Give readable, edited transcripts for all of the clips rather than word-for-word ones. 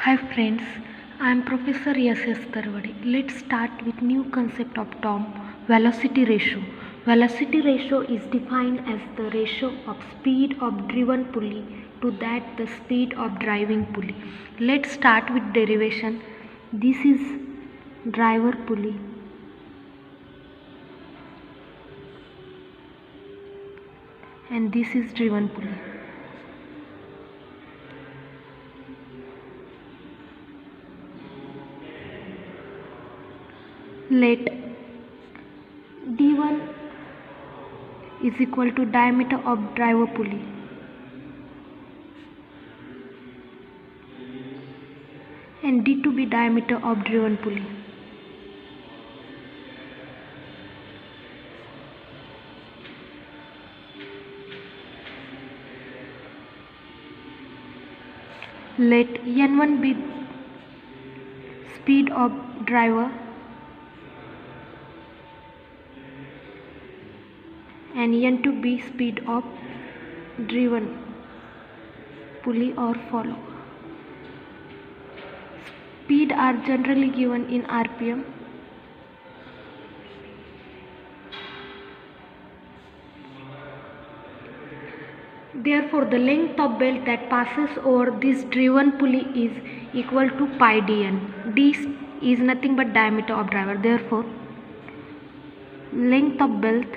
Hi friends, I am Professor S.S. Tarvade. Let's start with new concept of term velocity ratio. Velocity ratio is defined as the ratio of speed of driven pulley to that the speed of driving pulley. Let's start with derivation. This is driver pulley and this is driven pulley. Let d1 is equal to diameter of driver pulley and d2 be diameter of driven pulley. Let n1 be speed of driver and n2 be speed of driven pulley or follower. Speed are generally given in RPM. Therefore, the length of belt that passes over this driven pulley is equal to pi dn. D is nothing but diameter of driver. Therefore, length of belt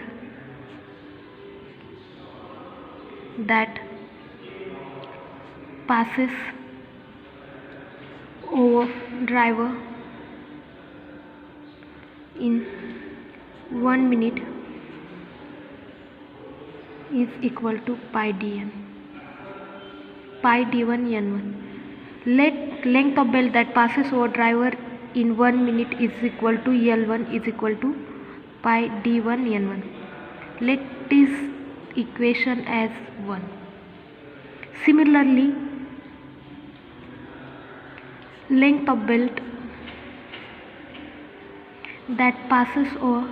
that passes over driver in 1 minute is equal to pi dn, pi d1 n1. Let length of belt that passes over driver in 1 minute is equal to L1 is equal to pi d1 n1. Let this equation as 1. Similarly, length of belt that passes over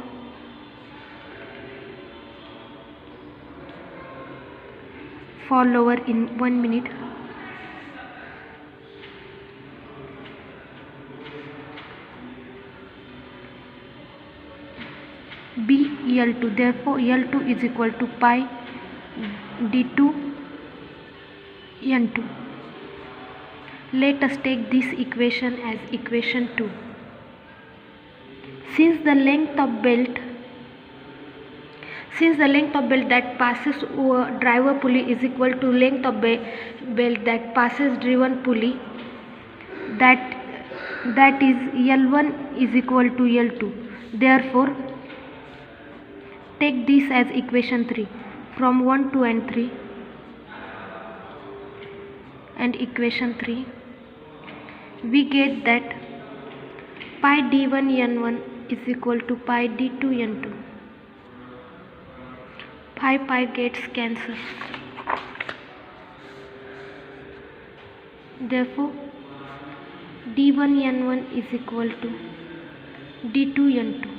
follower in 1 minute be L2. Therefore, L2 is equal to pi d2 n2. Let us take this equation as equation 2. Since the length of belt that passes over driver pulley is equal to length of belt that passes driven pulley, that is L1 is equal to L2. Therefore, take this as equation 3. From 1, 2 and 3 and equation 3 we get that pi d1 n1 is equal to pi d2 n2. Pi gets cancelled. Therefore, d1 n1 is equal to d2 n2.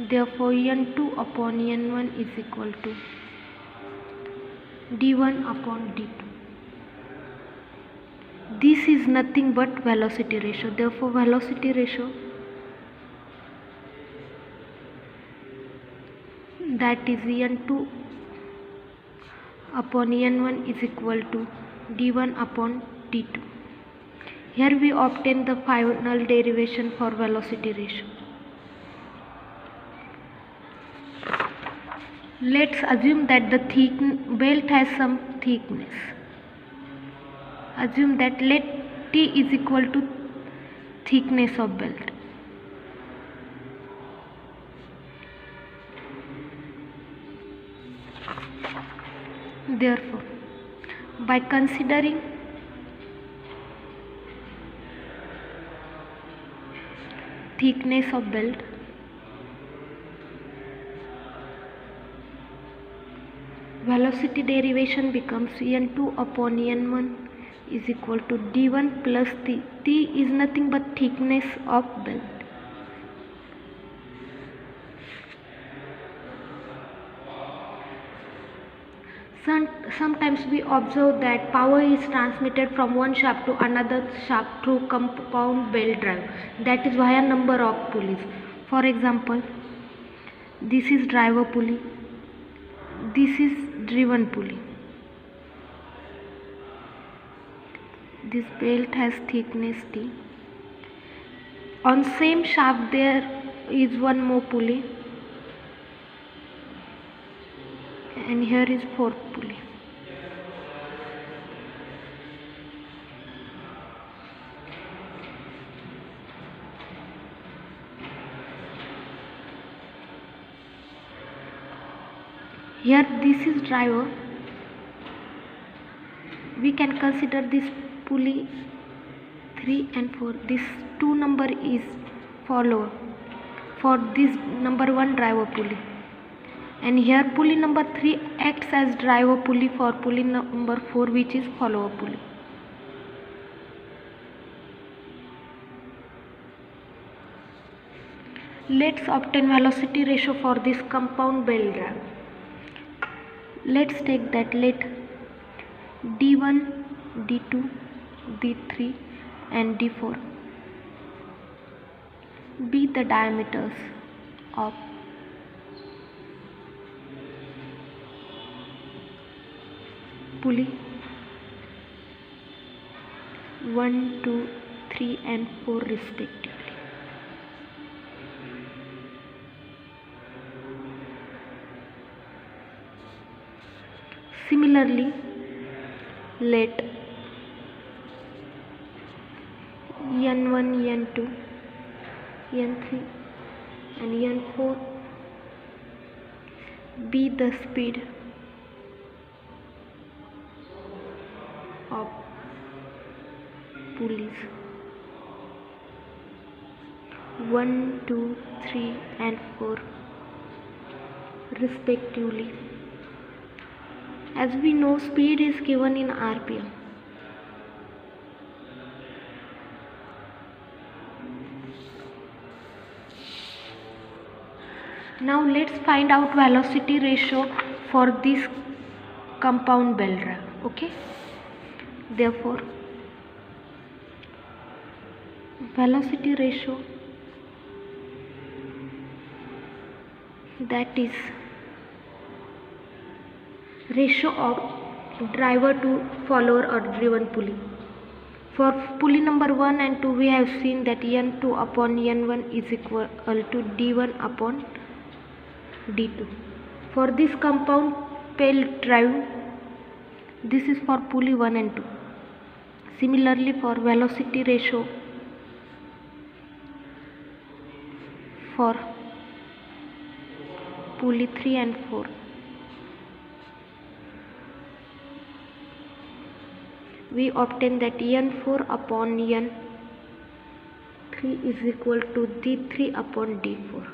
Therefore, n2 upon n1 is equal to d1 upon d2. This is nothing but velocity ratio. Therefore, velocity ratio that is n2 upon n1 is equal to d1 upon d2. Here we obtain the final derivation for velocity ratio. Let's assume that the belt has some thickness. Assume that let T is equal to thickness of belt. Therefore, by considering thickness of belt, velocity derivation becomes n2 upon n1 is equal to d1 plus t. T is nothing but thickness of belt. Sometimes we observe that power is transmitted from one shaft to another shaft through compound belt drive, that is via number of pulleys. For example, this is driver pulley, this is driven pulley. This belt has thickness T. On same shaft there is one more pulley, and here is fourth pulley. Here this is driver. We can consider this pulley 3 and 4. This 2 number is follower for this number 1 driver pulley. And here pulley number 3 acts as driver pulley for pulley number 4, which is follower pulley. Let's obtain velocity ratio for this compound belt drive. Let's take that let D1, D2, D3 and D4 be the diameters of pulley 1, 2, 3 and 4 respectively. Similarly, let N1, N2, N3 and N4 be the speed of pulleys 1, 2, 3 and 4 respectively. As we know, speed is given in RPM. Now let's find out velocity ratio for this compound belt drive. Okay. Therefore, velocity ratio, that is ratio of driver to follower or driven pulley. For pulley number 1 and 2, we have seen that N2 upon N1 is equal to D1 upon D2. For this compound belt drive, this is for pulley 1 and 2. Similarly, for velocity ratio for pulley 3 and 4, we obtain that N4 upon N3 is equal to D3 upon D4.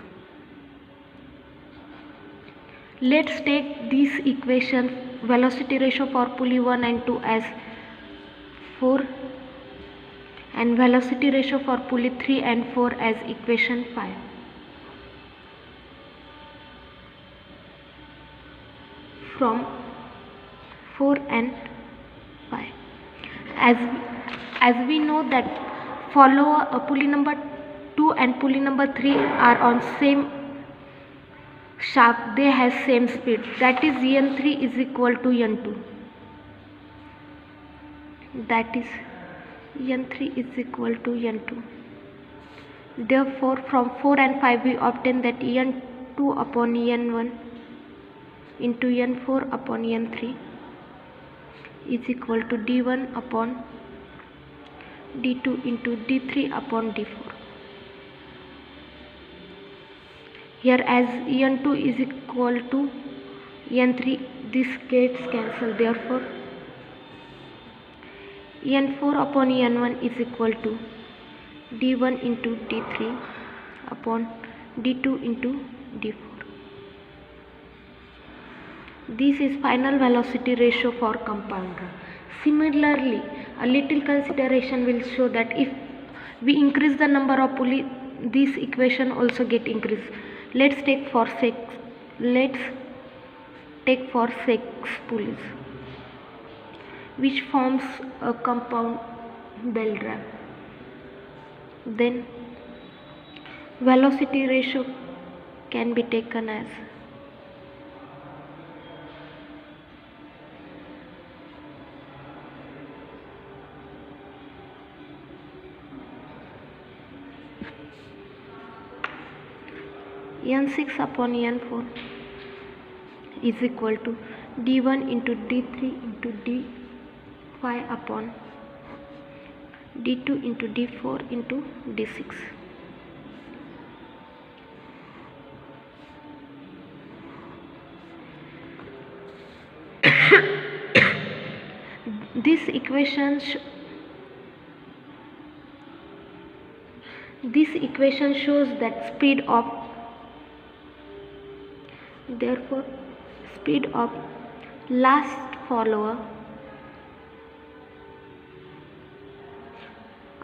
Let's take this equation velocity ratio for pulley 1 and 2 as 4 and velocity ratio for pulley 3 and 4 as equation 5. From 4 and 5. As we know that follower pulley number 2 and pulley number 3 are on same shaft, they have same speed, that is N3 is equal to N2, that is N3 is equal to N2. Therefore, from 4 and 5 we obtain that N2 upon N1 into N4 upon N3 is equal to D1 upon D2 into D3 upon D4. Here as N2 is equal to N3, this gets cancelled. Therefore, N4 upon N1 is equal to D1 into D3 upon D2 into D4. This is final velocity ratio for compounder. Similarly, a little consideration will show that if we increase the number of pulley, this equation also get increased. Let's take for 6. Let's take for sex pulleys, which forms a compound bell drive. Then velocity ratio can be taken as n6 upon n4 is equal to d1 into d3 into d5 upon d2 into d4 into d6. This equation shows that speed of last follower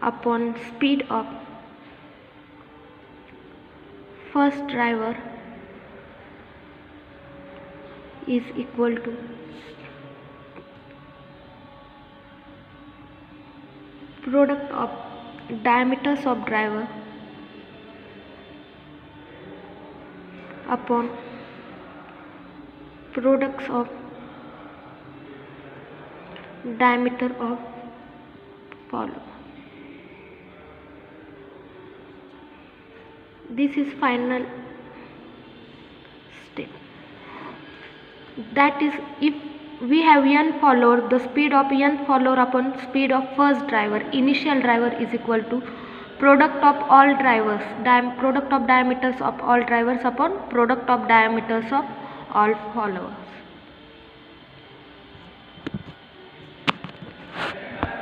upon speed of first driver is equal to product of diameters of driver upon products of diameter of follower. This is final step. That is, if we have n follower, the speed of n follower upon speed of first driver, initial driver, is equal to product of all drivers, product of diameters of all drivers upon product of diameters of all followers.